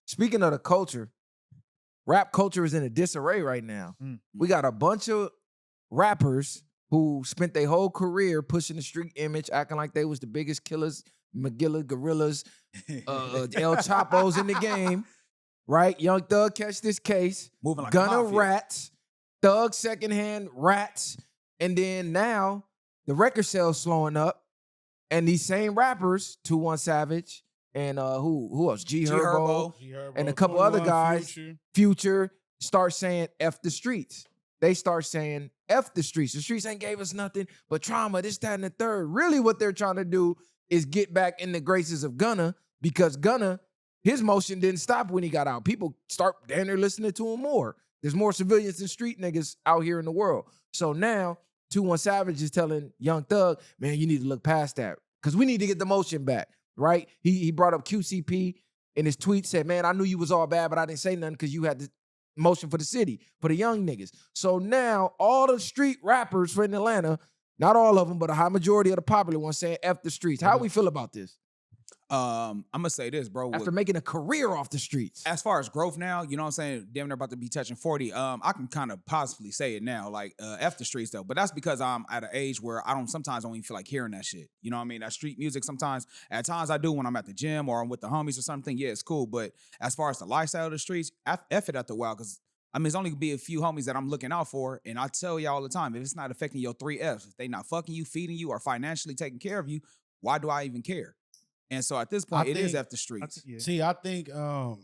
speaking of the culture, rap culture is in a disarray right now. We got a bunch of rappers who spent their whole career pushing the street image, acting like they was the biggest killers, McGilla, Gorillas, El Chapo's in the game, right? Young Thug catch this case, Moving like Gunna mafia. rats, Thug secondhand rats, and then now the record sales slowing up, and these same rappers, 21 Savage and who else? Herbo, and a couple other guys, Future, start saying F the streets. They start saying F the streets. The streets ain't gave us nothing but trauma, this, that, and the third. Really what they're trying to do is get back in the graces of Gunna, because Gunna, his motion didn't stop when he got out. People start damn near listening to him more. There's more civilians than street niggas out here in the world. So now 21 Savage is telling Young Thug, man, you need to look past that because we need to get the motion back, right? He brought up QCP in his tweet, said, man, I knew you was all bad, but I didn't say nothing because you had the motion for the city, for the young niggas. So now all the street rappers for in Atlanta, not all of them, but a high majority of the popular ones saying F the streets. How we feel about this? I'm gonna say this, bro. After making a career off the streets. As far as growth now, you know what I'm saying? Damn near about to be touching 40. I can kind of possibly say it now, like F the streets though. But that's because I'm at an age where I sometimes don't even feel like hearing that shit. You know what I mean? That street music sometimes, at times I do when I'm at the gym or I'm with the homies or something. Yeah, it's cool. But as far as the lifestyle of the streets, F it after a while, because I mean, it's only gonna be a few homies that I'm looking out for. And I tell y'all all the time, if it's not affecting your 3 Fs, if they not fucking you, feeding you, or financially taking care of you, why do I even care? And so at this point, it is F the streets. See, I think I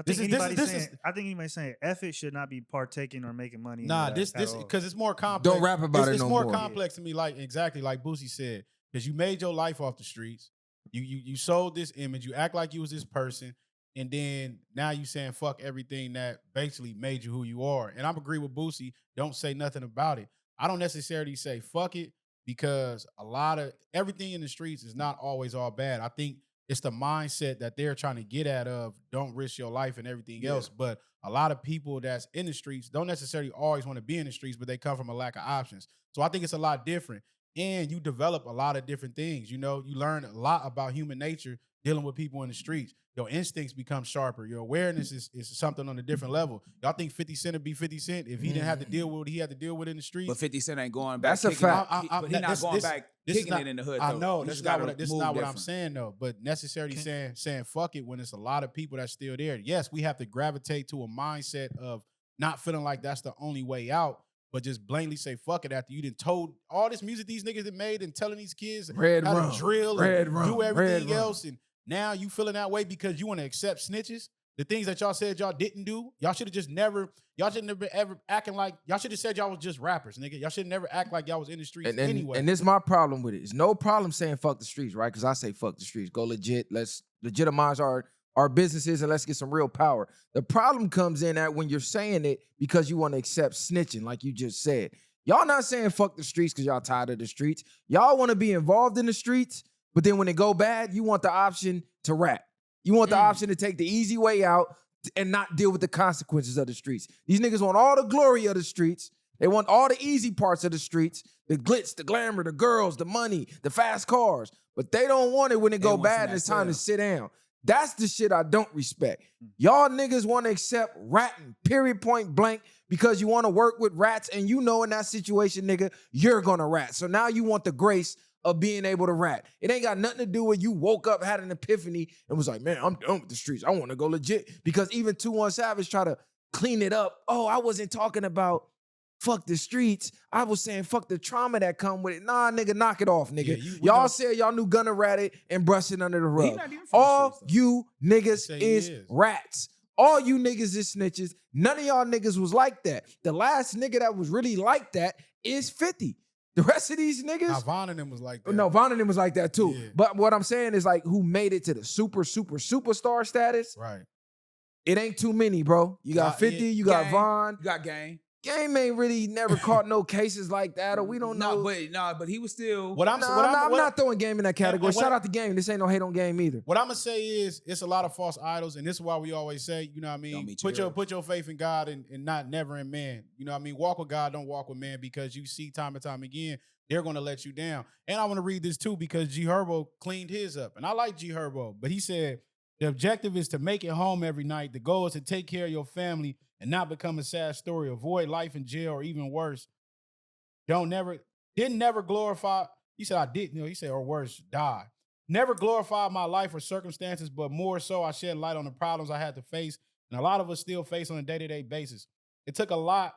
think anybody saying F it should not be partaking or making money. Nah, this because it's more complex. Don't rap about it it's no more. more. It's more complex to me, like exactly like Boosie said, because you made your life off the streets. You sold this image. You act like you was this person, and then now you saying fuck everything that basically made you who you are. And I'm agree with Boosie. Don't say nothing about it. I don't necessarily say fuck it, because a lot of everything in the streets is not always all bad. I think it's the mindset that they're trying to get at of don't risk your life and everything else. But a lot of people that's in the streets don't necessarily always want to be in the streets, but they come from a lack of options. So I think it's a lot different. And you develop a lot of different things. You know, you learn a lot about human nature dealing with people in the streets. Your instincts become sharper. Your awareness is something on a different level. Y'all think 50 Cent would be 50 Cent if he didn't have to deal with what he had to deal with in the streets? But 50 Cent ain't going back. That's a fact. But he's not going back kicking it in the hood, though. I know. This is not what different. I'm saying, though. But necessarily saying fuck it when it's a lot of people that's still there. Yes, we have to gravitate to a mindset of not feeling like that's the only way out, but just blatantly say fuck it after you done told all this music these niggas that made and telling these kids how to drill and do everything else. And now you feeling that way because you want to accept snitches. The things that y'all said y'all didn't do, y'all should have just never, y'all should never ever acting like, y'all should have said y'all was just rappers, nigga. Y'all should never act like y'all was in the streets anyway. And this is my problem with it. It's no problem saying fuck the streets, right? Because I say fuck the streets. Go legit. Let's legitimize our businesses and let's get some real power. The problem comes in that when you're saying it because you want to accept snitching, like you just said. Y'all not saying fuck the streets because y'all tired of the streets. Y'all want to be involved in the streets, but then when it go bad, you want the option to rap. You want the option to take the easy way out and not deal with the consequences of the streets. These niggas want all the glory of the streets. They want all the easy parts of the streets, the glitz, the glamour, the girls, the money, the fast cars. But they don't want it when it go bad and it's time to sit down. That's the shit I don't respect. Y'all niggas want to accept ratting, period, point blank, because you want to work with rats and you know in that situation, nigga, you're going to rat. So now you want the grace of being able to rat. It ain't got nothing to do with you woke up, had an epiphany, and was like, man, I'm done with the streets. I want to go legit. Because even 21 Savage try to clean it up. Oh, I wasn't talking about fuck the streets. I was saying fuck the trauma that come with it. Nah, nigga, knock it off, nigga. Y'all said y'all knew Gunna ratted and brushed it under the rug. All you niggas is rats. All you niggas is snitches. None of y'all niggas was like that. The last nigga that was really like that is 50. The rest of these niggas. Now, Von and them was like that. No, Von and them was like that too. Yeah. But what I'm saying is like who made it to the superstar status. Right. It ain't too many, bro. You got 50, you got Von. You got Game. Game ain't really never caught no cases like that, or we don't know. But he was still. I'm not throwing Game in that category. Shout out to Game. This ain't no hate on Game either. What I'm gonna say is it's a lot of false idols, and this is why we always say, you know what I mean, put your faith in God and not never in man. You know what I mean? Walk with God, don't walk with man, because you see time and time again, they're gonna let you down. And I want to read this too because Herbo cleaned his up. And I like Herbo, but he said The objective is to make it home every night. The goal is to take care of your family and not become a sad story. Avoid life in jail or even worse. Didn't never glorify. He said I didn't. He said or worse, die. Never glorified my life or circumstances, but more so I shed light on the problems I had to face, and a lot of us still face on a day-to-day basis. It took a lot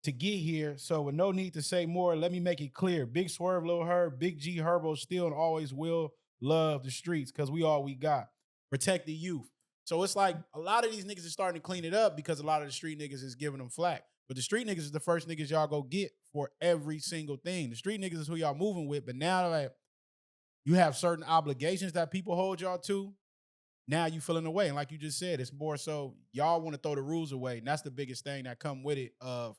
to get here, so with no need to say more, let me make it clear. Big Swerve, Lil Herb, Big G, Herbo still and always will love the streets because we all we got. Protect the youth. So it's like a lot of these niggas are starting to clean it up because a lot of the street niggas is giving them flack. But the street niggas is the first niggas y'all go get for every single thing. The street niggas is who y'all moving with, but now that you have certain obligations that people hold y'all to, now you feeling away. And like you just said, it's more so y'all want to throw the rules away. And that's the biggest thing that come with it of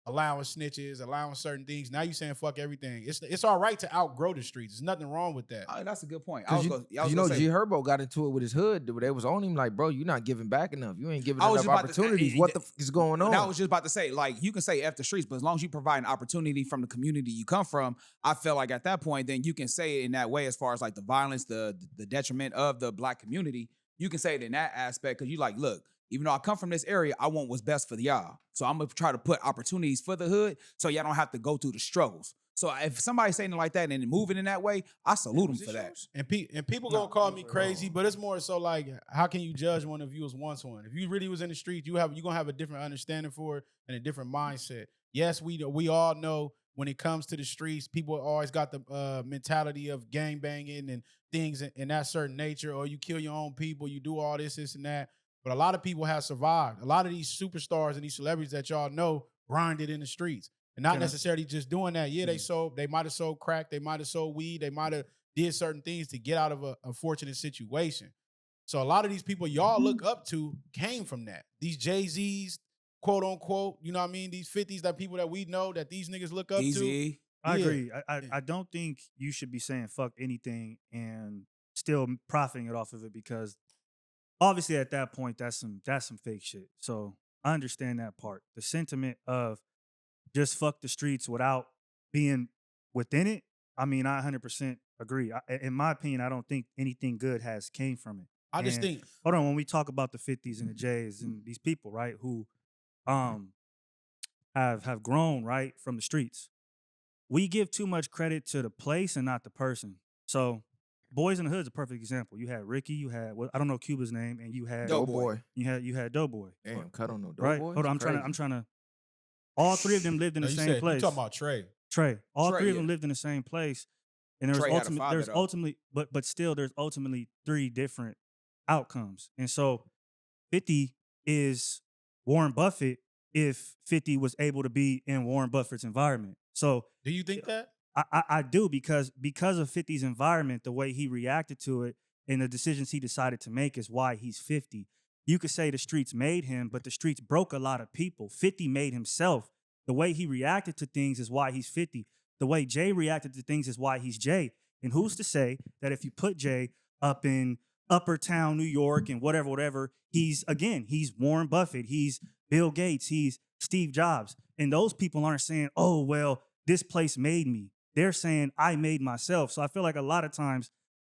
allowing snitches, allowing certain things. Now you saying fuck everything. It's all right to outgrow the streets. There's nothing wrong with that. That's a good point. G Herbo got into it with his hood. They was on him like, bro, you're not giving back enough. You ain't giving enough opportunities. What the fuck is going on? I was just about to say, like, you can say F the streets, but as long as you provide an opportunity from the community you come from, I feel like at that point, then you can say it in that way as far as like the violence, the detriment of the black community. You can say it in that aspect because you like, look, even though I come from this area, I want what's best for y'all. So I'm going to try to put opportunities for the hood so y'all don't have to go through the struggles. So if somebody's saying it like that and moving in that way, I salute them for that. And people gonna call me crazy, but it's more so like, how can you judge one if you was once one? If you really was in the street, you're gonna have a different understanding for it and a different mindset. Yes, we all know when it comes to the streets, people always got the mentality of gang banging and things in that certain nature, or you kill your own people, you do all this and that. But a lot of people have survived. A lot of these superstars and these celebrities that y'all know grinded in the streets. And not necessarily just doing that. Yeah, they might have sold crack, they might have sold weed, they might have did certain things to get out of a unfortunate situation. So a lot of these people y'all look up to came from that. These Jay-Z's, quote unquote, you know what I mean? These 50s that people that we know that these niggas look up to. I agree. I don't think you should be saying fuck anything and still profiting it off of it because obviously at that point that's some fake shit. So I understand that part. The sentiment of just fuck the streets without being within it. I mean, I 100% agree. In my opinion, I don't think anything good has came from it. I just think, hold on, when we talk about the 50s and the J's and these people, right, who have grown, right, from the streets, we give too much credit to the place and not the person. So Boys in the Hood is a perfect example. You had Ricky, you had, I don't know Cuba's name, and you had Doughboy. You had Doughboy. Damn, cut on no Doughboy. Right? Hold on, I'm trying to. All three of them lived in the same place. You talking about Trey? All three of them lived in the same place, and there's ultimately three different outcomes. And so 50 is Warren Buffett if 50 was able to be in Warren Buffett's environment. So do you think that? I do because of 50's environment, the way he reacted to it and the decisions he decided to make is why he's 50. You could say the streets made him, but the streets broke a lot of people. 50 made himself. The way he reacted to things is why he's 50. The way Jay reacted to things is why he's Jay. And who's to say that if you put Jay up in upper town New York and whatever, he's Warren Buffett, he's Bill Gates, he's Steve Jobs. And those people aren't saying, oh, well, this place made me. They're saying I made myself. So I feel like a lot of times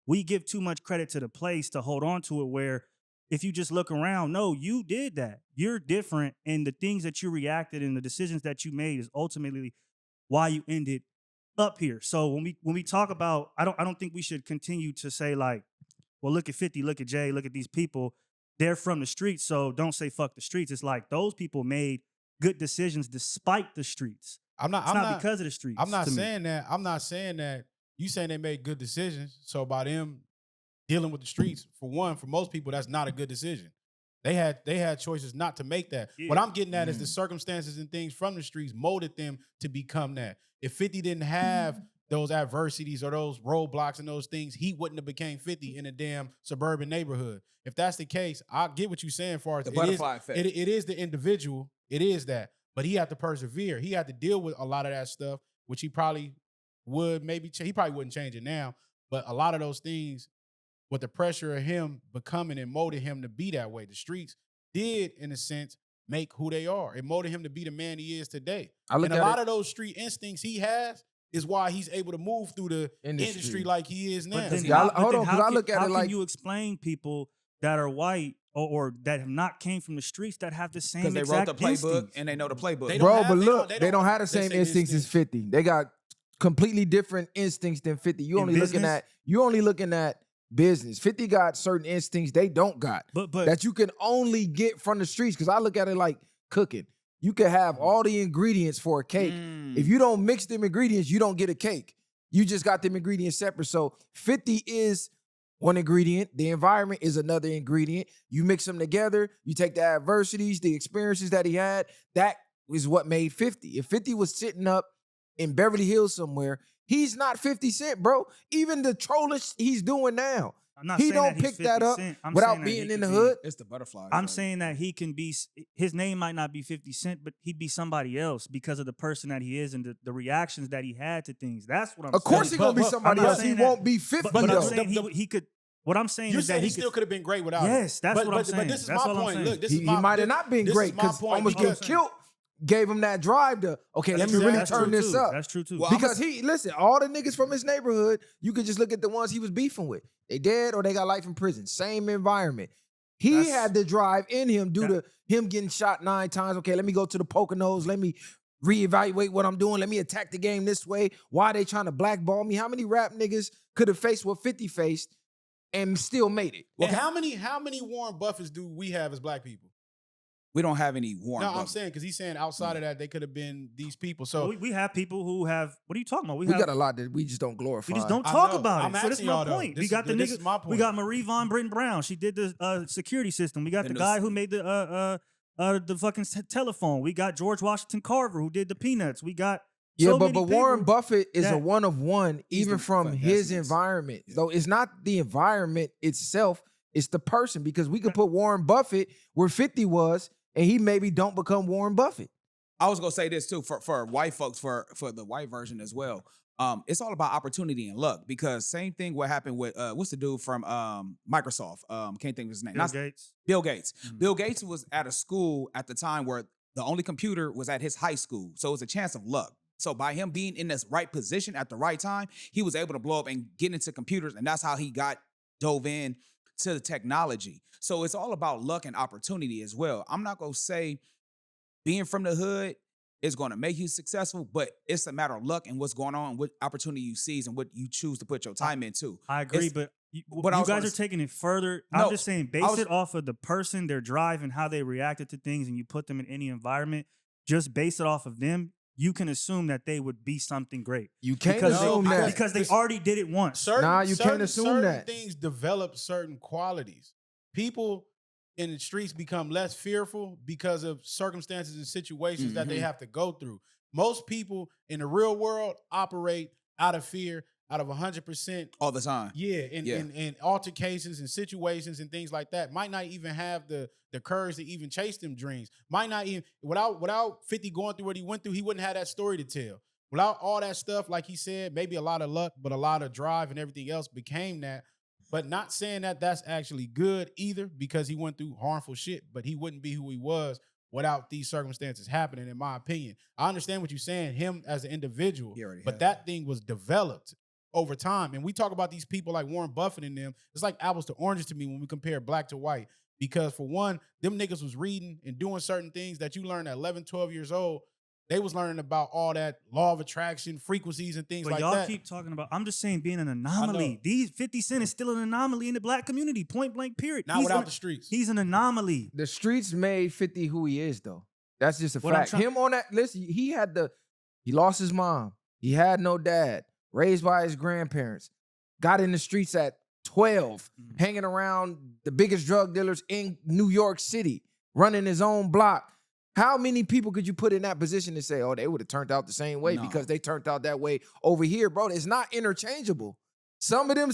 we give too much credit to the place to hold on to it, where if you just look around, no, you did that. You're different. And the things that you reacted and the decisions that you made is ultimately why you ended up here. So when we talk about, I don't think we should continue to say like, well, look at 50, look at Jay, look at these people. They're from the streets, so don't say fuck the streets. It's like those people made good decisions despite the streets. It's not because of the streets. I'm not saying that. I'm not saying that. You saying they made good decisions. So by them dealing with the streets, for most people, that's not a good decision. They had choices not to make that. Yeah. What I'm getting at is the circumstances and things from the streets molded them to become that. If 50 didn't have those adversities or those roadblocks and those things, he wouldn't have became 50 in a damn suburban neighborhood. If that's the case, I get what you're saying as far as the butterfly effect. It is the individual. It is that. But he had to persevere. He had to deal with a lot of that stuff, which he probably would he probably wouldn't change it now. But a lot of those things, with the pressure of him becoming and molded him to be that way, the streets did, in a sense, make who they are. It molded him to be the man he is today. A lot of those street instincts he has is why he's able to move through the industry like he is now. But then hold on, because I look at how it like can you explain people that are white or that have not came from the streets that have the same Because they wrote exact the playbook instincts? and they know the playbook. They don't bro, have- but they look, don't- they don't have the they same same instincts as 50. They got completely different instincts than 50. You In only looking business? at business. 50 got certain instincts they don't got But that you can only get from the streets. Because I look at it like cooking. You can have all the ingredients for a cake. If you don't mix them ingredients, you don't get a cake. You just got them ingredients separate. So 50 is one ingredient. The environment is another ingredient. You mix them together. You take the adversities, the experiences that he had. That is what made 50. If 50 was sitting up in Beverly Hills somewhere, he's not 50 Cent, bro. Even the trollish he's doing now. I'm not He saying don't that he's pick that 50 up Cent. I'm without saying that being he in the could be- hood. It's the butterfly. I'm effect. saying that he can be, his name might not be 50 Cent, but he'd be somebody else because of the person that he is and the reactions that he had to things. That's what I'm saying. Of course, he's gonna be but somebody I'm not else. He saying that- won't be 50 But though. I'm saying he could. What I'm saying You is that said he could still could have been great without it. Yes, that's what I'm saying. But this is That's my all I'm point. saying. Look, this He is my might have not been this great is my because point almost because- getting killed gave him that drive to, okay, let me Exactly. really That's turn true this too. up. That's true too. Well, Because listen, all the niggas from his neighborhood, you could just look at the ones he was beefing with. They dead or they got life in prison. Same environment. He That's- had the drive in him due to him getting shot 9 times. Okay, let me go to the Poconos. Let me reevaluate what I'm doing. Let me attack the game this way. Why are they trying to blackball me? How many rap niggas could have faced what 50 faced and still made it? And how many Warren Buffetts do we have as black people? we don't have any Warren. No, I'm Buffett. saying because he's saying outside of that they could have been these people. So we have people who have. What are you talking about? We got a lot that we just don't glorify. We just don't I talk know. about I'm it. So this is asking my y'all, though. point. This We is- got the this nigga. is my We point. got Marie Von Britton Brown. She did the security system. We got Then the there's- guy who made the fucking telephone. We got George Washington Carver who did the Peanuts. We got Yeah, so but many Warren people Buffett is a that- one of one, He's even the from his investments. environment. So it's not the environment itself, it's the person. Because we could put Warren Buffett where 50 was, and he maybe don't become Warren Buffett. I was gonna say this too for white folks for the white version as well. It's all about opportunity and luck because same thing what happened with what's the dude from Microsoft? Can't think of his name. Bill Not- Gates. Bill Gates. Mhm. Bill Gates was at a school at the time where the only computer was at his high school, so it was a chance of luck. So by him being in this right position at the right time, he was able to blow up and get into computers, and that's how he dove in to the technology. So it's all about luck and opportunity as well. I'm not gonna say being from the hood is going to make you successful, but it's a matter of luck and what's going on, what opportunity you seize, and what you choose to put your time into. I agree, It's- but you, what I you was guys gonna are s- taking it further. No, I'm just saying, base was- it off of the person, their drive, and how they reacted to things, and you put them in any environment. Just base it off of them. You can assume that they would be something great You can't because assume they, that. because they already did it once. Nah, you can't assume certain that. things develop certain qualities. People in the streets become less fearful because of circumstances and situations that they Mhm. have to go through. Most people in the real world operate out of fear, out of 100%. All the time. Yeah, in altercations and situations and things like that. Might not even have the courage to even chase them dreams. Might not even without 50 going through what he went through, he wouldn't have that story to tell. Without all that stuff, like he said, maybe a lot of luck, but a lot of drive and everything else became that. But not saying that that's actually good either, because he went through harmful shit, but he wouldn't be who he was without these circumstances happening, in my opinion. I understand what you're saying, him as an individual, He already but had that thing was developed over time. And we talk about these people like Warren Buffett and them. It's like apples to oranges to me when we compare black to white. Because for one, them niggas was reading and doing certain things that you learn at 11, 12 years old. They was learning about all that law of attraction, frequencies, and things But like y'all that. keep talking about. I'm just saying, being an anomaly. These 50 Cent is still an anomaly in the black community. Point blank. Period. Not without the streets. He's an anomaly. The streets made 50 who he is, though. That's just a What I'm fact. trying- Him on that list, he lost his mom. He had no dad. Raised by his grandparents. Got in the streets at 12, Mhm. hanging around the biggest drug dealers in New York City, running his own block. How many people could you put in that position to say, oh, they would have turned out the same way No. because they turned out that way over here, bro? It's not interchangeable. Some of them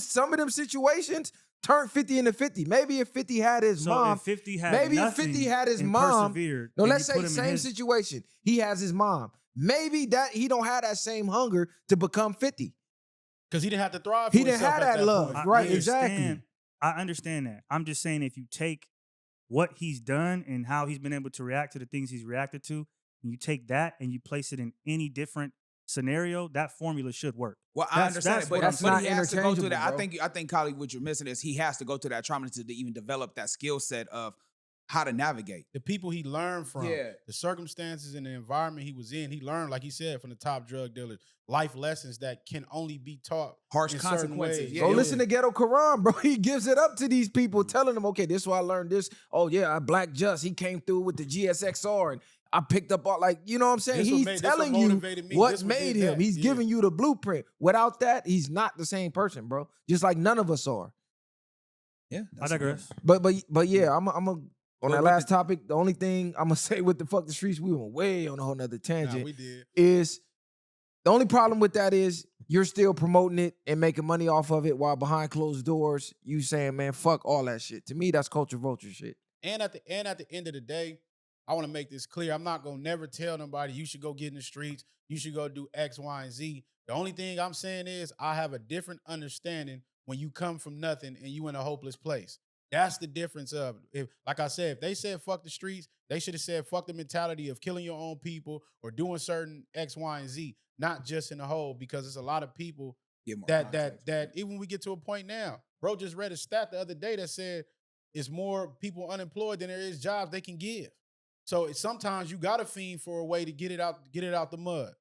situations turned 50 into 50. Maybe if 50 had his So mom, if 50 had maybe if nothing 50 had his and mom, persevered, no, and let's you say put him in same his- situation. He has his mom. Maybe that he don't have that same hunger to become 50. Because he didn't have to thrive. He for didn't himself have at that love. point. Right, understand- exactly. I understand that. I'm just saying, if you take what he's done and how he's been able to react to the things he's reacted to, and you take that and you place it in any different scenario, that formula should work. Well, I That's- understand that's it, but, what I'm That's but not he has to go through that. interchangeable, I think Kali, what you're missing is he has to go through that trauma to even develop that skill set of how to navigate. The people he learned from, Yeah. the circumstances and the environment he was in, he learned, like he said, from the top drug dealers, life lessons that can only be taught Harsh in certain consequences. ways. Yeah, Go yeah. listen to Ghetto Quran, bro. He gives it up to these people, telling them, okay, this is why I learned this. Oh, yeah, I Black Just. He came through with the GSXR and I picked up all, like, you know what I'm saying? This what He's made- this what telling you motivated me. what This what made did him. that. He's Yeah. giving you the blueprint. Without that, he's not the same person, bro. Just like none of us are. Yeah, I digress. But yeah, I'm a on But that with last topic, the only thing I'm gonna say with the fuck the streets, we went way on a whole nother Nah, tangent. we did. Is the only problem with that is you're still promoting it and making money off of it while behind closed doors, you saying, man, fuck all that shit. To me, that's culture vulture shit. And at the end of the day, I want to make this clear. I'm not gonna never tell nobody you should go get in the streets, you should go do X, Y, and Z. The only thing I'm saying is I have a different understanding when you come from nothing and you in a hopeless place. That's the difference of, if, like I said, if they said fuck the streets, they should have said fuck the mentality of killing your own people or doing certain X, Y, and Z, not just in the whole, because there's a lot of people Get more that context. even when we get to a point now, bro just read a stat the other day that said it's more people unemployed than there is jobs they can give. So sometimes you gotta fiend for a way to get it out the mud.